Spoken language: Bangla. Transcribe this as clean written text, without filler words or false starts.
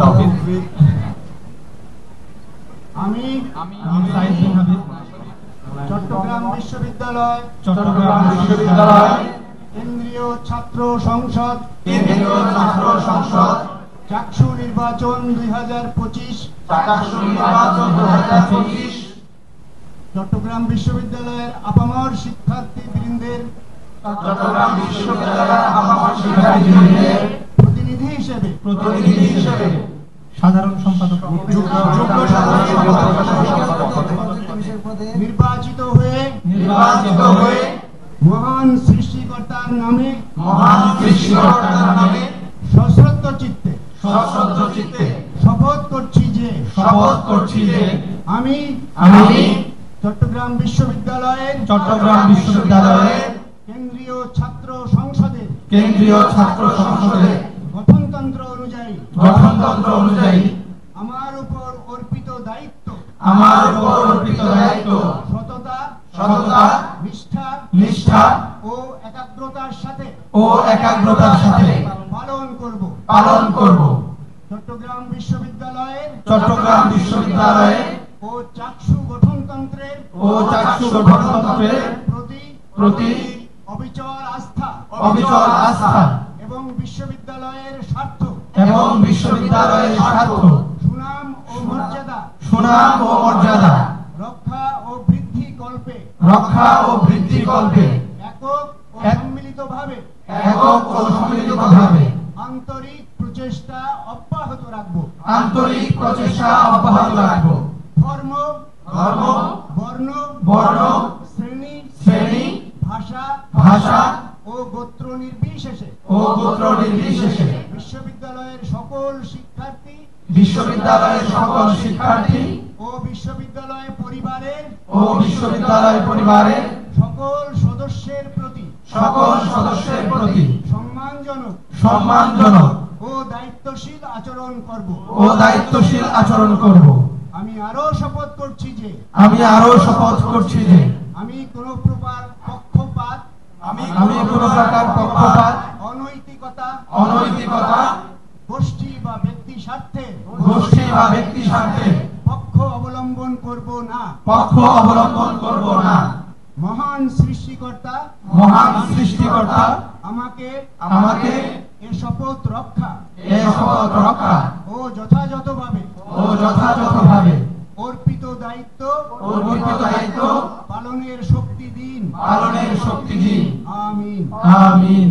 তৌফিক। আমি সাইদ বিন হাবিব চট্টগ্রাম বিশ্ববিদ্যালয় কেন্দ্রীয় ছাত্র সংসদ চাকসু নির্বাচন 2025 চট্টগ্রাম বিশ্ববিদ্যালয়ের আপামর শিক্ষার্থীবৃন্দের প্রতিনিধি হিসেবে সাধারণ সম্পাদক নির্বাচিত হয়ে মহান সৃষ্টিকর্তার নামে সশ্রদ্ধ চিত্তে শপথ করছি যে আমি চট্টগ্রাম বিশ্ববিদ্যালয়ের কেন্দ্রীয় ছাত্র সংসদের গঠনতন্ত্র অনুযায়ী আমার উপর অর্পিত দায়িত্ব সততা নিষ্ঠা ও একাগ্রতার সাথে পালন করব চট্টগ্রাম বিশ্ববিদ্যালয়ের ও চাকসু গঠনতন্ত্রের প্রতি অবিচল আস্থা এবং বিশ্ববিদ্যালয়ের স্বার্থ সুনাম ও মর্যাদা রক্ষা ও বৃদ্ধি কল্পে একক ও সম্মিলিতভাবে আন্তরিক প্রচেষ্টা অব্যাহত রাখব ধর্ম বর্ণ শ্রেণী ভাষা ও গোত্র নির্বিশেষে বিশ্ববিদ্যালয়ের সকল শিক্ষার্থী ও বিশ্ববিদ্যালয় পরিবারের সকল সদস্যের প্রতি সম্মানজনক ও দায়িত্বশীল আচরণ করব আমি আরো শপথ করছি যে আমি কোন প্রকার পক্ষপাত অনৈতিকতা গোষ্ঠী বা ব্যক্তি স্বার্থে পক্ষ অবলম্বন করব না মহান সৃষ্টিকর্তা আমাকে এ শপথ রক্ষা ও যথাযথভাবে অর্পিত দায়িত্ব পালনের শক্তি দিন আমিন।